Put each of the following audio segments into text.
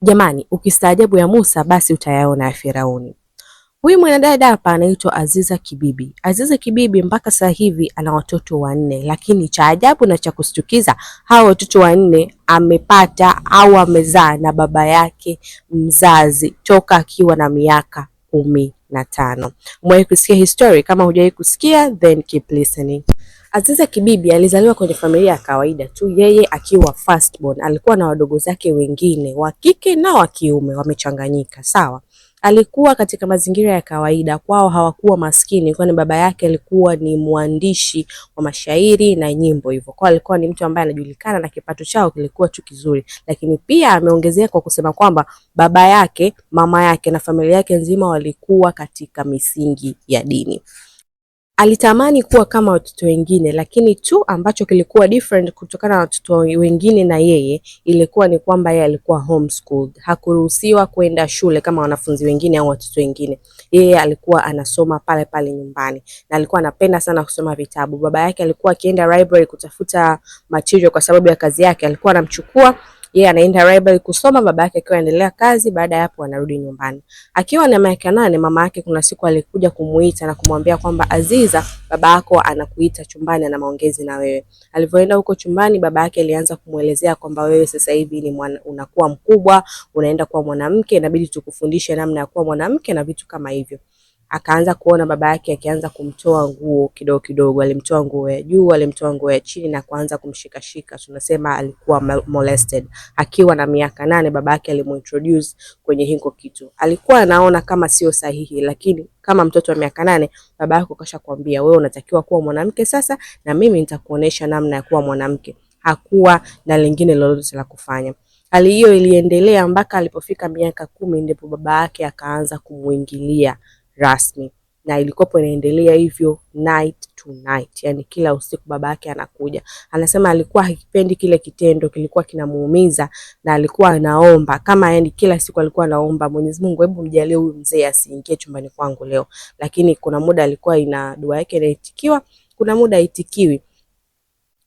Jamani, ukistaajabu ya Musa basi utayaona ya Firauni. Huyu mwanadada hapa anaitwa Aziza Kibibi. Aziza Kibibi mpaka sasa hivi ana watoto 4, lakini cha ajabu na cha kushtukiza, hao watoto 4 amepata au amezaa na baba yake mzazi toka akiwa na miaka 15. Umewahi kusikia history? Kama hujawahi kusikia, then keep listening. Aziza Kibibi alizaliwa kwenye familia ya kawaida tu, yeye akiwa firstborn. Alikuwa na wadogo zake wengine wa kike na wa kiume wamechanganyika, sawa. Alikuwa katika mazingira ya kawaida, kwao hawakuwa maskini, kwani baba yake alikuwa ni mwandishi wa mashairi na nyimbo hivyo. Kwa alikuwa ni mtu ambaye anajulikana na kipato chao kilikuwa tu kizuri. Lakini pia ameongezea kwa kusema kwamba baba yake, mama yake na familia yake nzima walikuwa katika misingi ya dini. Alitamani kuwa kama watoto wengine, lakini tu ambacho kilikuwa different kutokana na watoto wengine na yeye ilikuwa ni kwamba yeye alikuwa homeschooled. Hakuruhusiwa kwenda shule kama wanafunzi wengine au watoto wengine. Yeye alikuwa anasoma pale pale nyumbani na alikuwa anapenda sana kusoma vitabu. Baba yake alikuwa akienda library kutafuta material kwa sababu ya kazi yake, alikuwa anamchukua yeye anaenda library kusoma, baba yake akiwa anaendelea kazi. Baada ya hapo anarudi nyumbani. Akiwa na miaka 8, mama yake kuna siku alikuja kumuita na kumwambia kwamba Aziza, baba yako anakuita chumbani, ana maongezi na wewe. Alipoenda huko chumbani, baba yake alianza kumuelezea kwamba wewe sasa hivi ni unakuwa mkubwa, unaenda kuwa mwanamke, inabidi tukufundishe namna ya kuwa mwanamke na vitu kama hivyo. Akaanza kuona baba yake akianza kumtoa nguo kidogo kidogo, alimtoa nguo ya juu, alimtoa nguo ya chini na kuanza kumshikashika. Tunasema alikuwa molested. Akiwa na miaka 8 baba yake alimuintroduce kwenye hiko kitu. Alikuwa anaona kama sio sahihi, lakini kama mtoto wa miaka 8 baba yako kashakwambia wewe unatakiwa kuwa mwanamke sasa, na mimi nitakuonesha namna ya kuwa mwanamke. Hakuwa na lingine lolote la kufanya. Hali hiyo iliendelea mpaka alipofika miaka 10, ndipo baba yake akaanza kumuingilia rasmi, na ilikopo inaendelea hivyo night to night, yani kila usiku baba yake anakuja. Anasema alikuwa hakipendi kile kitendo, kilikuwa kinamuumiza na alikuwa anaomba kama, yani kila siku alikuwa anaomba Mwenyezi Mungu, hebu mjalie huyu mzee asiingie chumbani kwangu leo. Lakini kuna muda alikuwa ina dua yake inaitikiwa, kuna muda haitikiwi.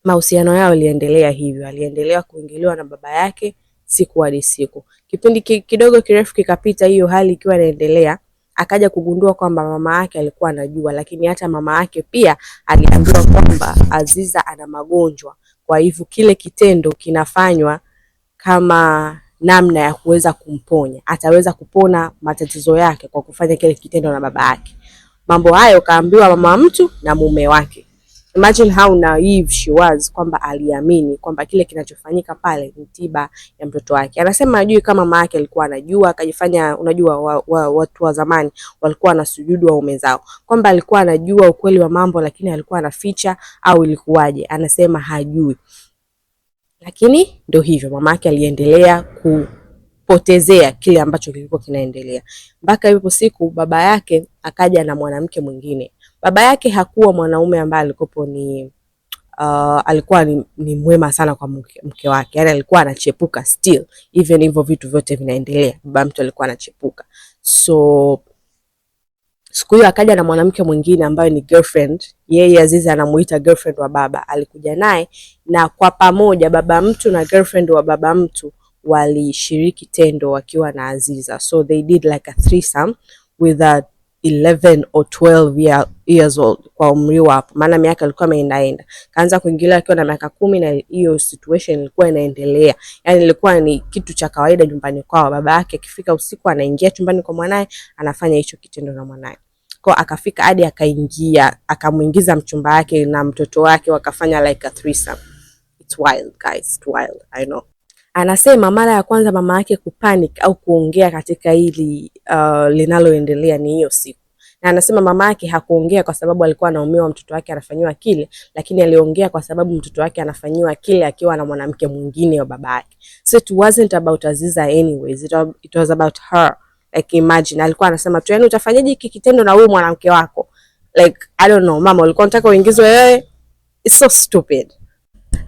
Mahusiano yao yaliendelea hivyo, aliendelea kuingiliwa na baba yake siku hadi siku. Kipindi kidogo kirefu kikapita, hiyo hali ikiwa inaendelea, akaja kugundua kwamba mama yake alikuwa anajua, lakini hata mama yake pia aliambiwa kwamba Aziza ana magonjwa. Kwa hivyo kile kitendo kinafanywa kama namna ya kuweza kumponya, ataweza kupona matatizo yake kwa kufanya kile kitendo na baba yake. Mambo hayo kaambiwa mama mtu na mume wake. Imagine how naive she was, kwamba aliamini kwamba kile kinachofanyika pale ni tiba ya mtoto wake. Anasema ajui kama mama yake alikuwa anajua, akajifanya, unajua watu wa zamani walikuwa wanasujudu waume zao, kwamba alikuwa anajua ukweli wa mambo lakini alikuwa anaficha au ilikuwaje. Anasema hajui. Lakini ndio hivyo, mama yake aliendelea kupotezea kile ambacho kilikuwa kinaendelea. Mpaka hiyo siku baba yake akaja na mwanamke mwingine. Baba yake hakuwa mwanaume ambaye alikuwa ni mwema sana kwa mke wake. Yani alikuwa anachepuka still. Even hivyo vitu vyote vinaendelea, baba mtu alikuwa anachepuka. So siku hiyo akaja na mwanamke mwingine ambaye ni girlfriend. Yeye Aziza anamuita girlfriend wa baba. Alikuja naye na kwa pamoja baba mtu na girlfriend wa baba mtu walishiriki tendo wakiwa na Aziza. So they did like a threesome with a 11 or 12 years old kwa umri wapo, maana miaka alikuwa ameendaenda. Kaanza kuingilia akiwa na miaka 10 na hiyo situation ilikuwa inaendelea. Yani ilikuwa ni kitu cha kawaida nyumbani kwao. Baba yake akifika usiku anaingia chumbani kwa mwanae, anafanya hicho kitendo na mwanae. Kwa akafika hadi akaingia, akamuingiza mchumba wake na mtoto wake, wakafanya like a threesome. It's wild guys, it's wild, I know. Anasema mara ya kwanza mama yake kupanic au kuongea katika hili linaloendelea ni hiyo siku. Na anasema mama yake hakuongea kwa sababu alikuwa anaumia mtoto wake anafanywa kile, lakini aliongea kwa sababu mtoto wake anafanywa kile akiwa na mwanamke mwingine wa baba yake. So it wasn't about Aziza anyways, it was about her. Like imagine, alikuwa anasema tu, yani utafanyaje hiki kitendo na huyu mwanamke wako? Like I don't know, mama ulikuwa unataka uingizwe wewe? It's so stupid.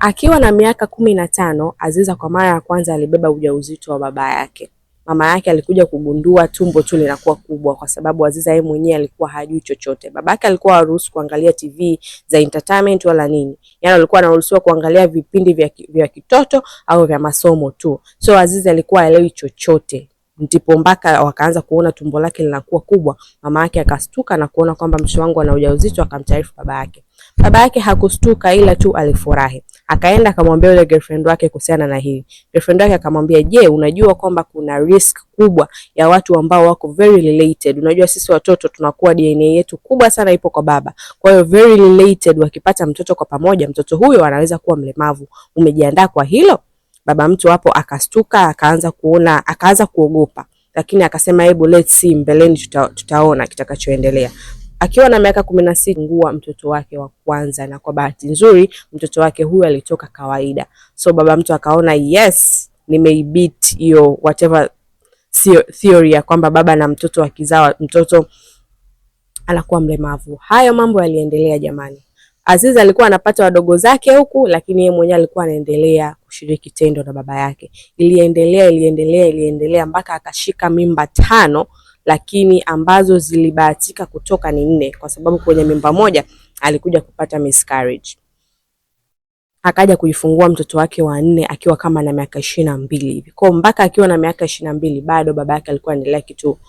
Akiwa na miaka 15, Aziza kwa mara ya kwanza alibeba ujauzito wa baba yake. mama yake alikuja kugundua tumbo tu linakuwa kubwa, kwa sababu Aziza yeye mwenyewe alikuwa hajui chochote. Babake alikuwa haruhusu kuangalia TV za entertainment wala nini, yani alikuwa anaruhusiwa kuangalia vipindi vya kitoto au vya masomo tu. So Aziza alikuwa haelewi chochote, ndipo mpaka wakaanza kuona tumbo lake linakuwa kubwa. Mama yake akastuka na kuona kwamba mtoto wangu ana ujauzito, akamtaarifu baba yake. Baba yake hakustuka, ila tu alifurahi. Akaenda akamwambia yule girlfriend wake kuhusiana na hili. Girlfriend wake akamwambia, "Je, unajua kwamba kuna risk kubwa ya watu ambao wako very related? Unajua sisi watoto tunakuwa DNA yetu kubwa sana ipo kwa baba. Kwa hiyo very related wakipata mtoto kwa pamoja, mtoto huyo anaweza kuwa mlemavu. Umejiandaa kwa hilo?" Baba mtu hapo akastuka, akaanza kuogopa. Lakini akasema hebu let's see, mbeleni tutaona kitakachoendelea. Akiwa na miaka 16 ngua mtoto wake wa kwanza, na kwa bahati nzuri mtoto wake huyu alitoka kawaida. So baba mtu akaona yes, nimeibit hiyo whatever theory ya kwamba baba na mtoto akizaa mtoto anakuwa mlemavu. Hayo mambo yaliendelea jamani. Aziza alikuwa anapata wadogo zake huku, lakini yeye mwenyewe alikuwa anaendelea kushiriki tendo na baba yake. Iliendelea mpaka akashika mimba 5, lakini ambazo zilibahatika kutoka ni 4, kwa sababu kwenye mimba moja alikuja kupata miscarriage. Akaja kujifungua mtoto wake wa 4 akiwa kama na miaka 22 hivi. Kwa mpaka akiwa na miaka 22 bado baba yake alikuwa anaendelea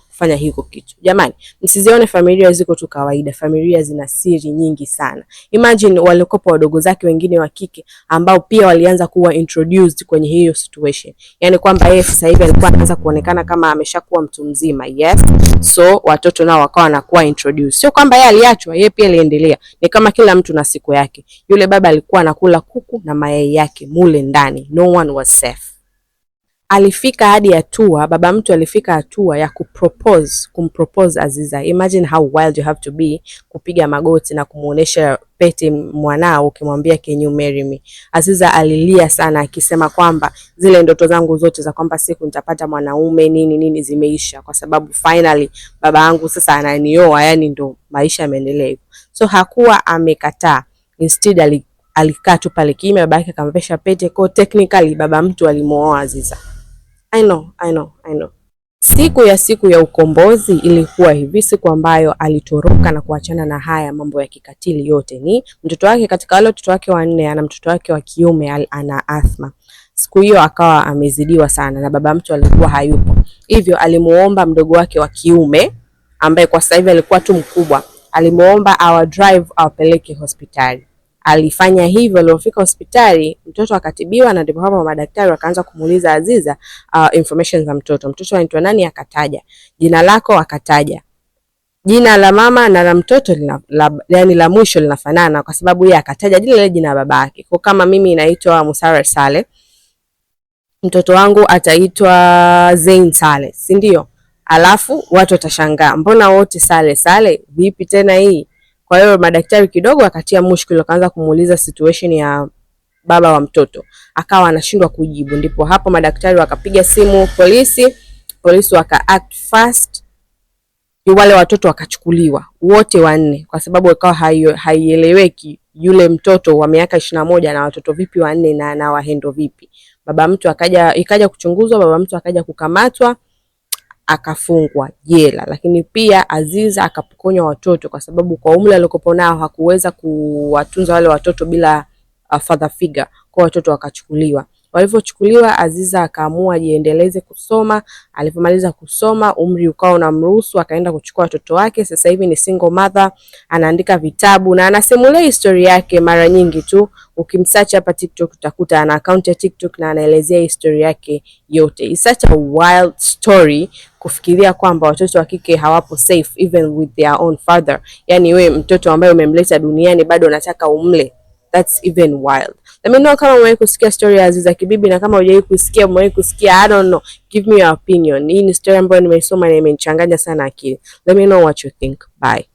kufanya hiko kitu. Jamani, msizione familia ziko tu kawaida. Familia zina siri nyingi sana. Imagine walikopa wadogo zake wengine wa kike ambao pia walianza kuwa introduced kwenye hiyo situation. Yani kwamba yeye sasa hivi alikuwa anaanza kuonekana kama ameshakuwa mtu mzima. Yes. So watoto nao wakawa wanakuwa introduced. Sio kwamba yeye aliachwa, yeye pia aliendelea. Ni kama kila mtu na siku yake. Yule baba alikuwa anakula kuku na mayai yake mule ndani. No one was safe. Alifika hadi hatua, baba mtu alifika hatua ya kumpropose Aziza. Imagine how wild you have to be kupiga magoti na kumuonesha pete mwanao ukimwambia can you marry me. Aziza alilia sana akisema kwamba zile ndoto zangu zote za kwamba siku nitapata mwanaume nini zimeisha, kwa sababu finally baba yangu sasa ananioa, yani ndo maisha yameendelea hivyo. So hakuwa amekataa, instead alikaa tu pale kimya. Baba yake akamvesha pete, kwa technically baba mtu alimuoa Aziza. I know. Siku ya ukombozi ilikuwa hivi, siku ambayo alitoroka na kuachana na haya mambo ya kikatili yote. Ni mtoto wake, katika wale watoto wake 4 ana mtoto wake wa kiume ana asthma. Siku hiyo akawa amezidiwa sana na baba mtu alikuwa hayupo. Hivyo alimuomba mdogo wake wa kiume ambaye kwa sasa hivi alikuwa tu mkubwa, alimuomba drive awapeleke hospitali. Alifanya hivyo. Alipofika hospitali mtoto akatibiwa, na ndipo hapo madaktari wakaanza kumuuliza Aziza information za mtoto. Mtoto anaitwa nani? Akataja. Jina lako? Akataja. Jina la mama na la mtoto yani la mwisho linafanana, kwa sababu yeye akataja jina la babake. Kwa kama mimi naitwa Musara Sale, mtoto wangu ataitwa Zain Sale, si ndio? Alafu watu watashangaa, mbona wote Sale vipi tena hii? Kwa hiyo madaktari kidogo akatia mushkil, akaanza kumuuliza situation ya baba wa mtoto, akawa anashindwa kujibu. Ndipo hapo madaktari wakapiga simu polisi waka act fast, wale watoto wakachukuliwa wote 4, kwa sababu ikawa haieleweki yule mtoto wa miaka 21 na watoto vipi 4 na anawahendo vipi. Baba mtu ikaja kuchunguzwa, baba mtu akaja kukamatwa, akafungwa jela. Lakini pia Aziza akapokonywa watoto, kwa sababu kwa umri alikopo nao hakuweza kuwatunza wale watoto bila father figure. Kwa watoto wakachukuliwa. Walivyochukuliwa, Aziza akaamua ajiendeleze kusoma. Alipomaliza kusoma, umri ukao unamruhusu, akaenda kuchukua watoto wake. Sasa hivi ni single mother, anaandika vitabu na anasimulia historia yake mara nyingi tu. Ukimsearch hapa TikTok utakuta ana account ya TikTok na anaelezea historia yake yote. It's such a wild story kufikiria kwamba watoto wa kike hawapo safe even with their own father. Yani wewe mtoto ambaye umemleta duniani bado unataka umle. That's even wild. Let me know kama umewahi kusikia story ya Aziza Kibibi, na kama hujawahi kusikia, umewahi kusikia, I don't know. Give me your opinion. Hii ni story ambayo nimeisoma na imenichanganya sana akili. Let me know what you think. Bye.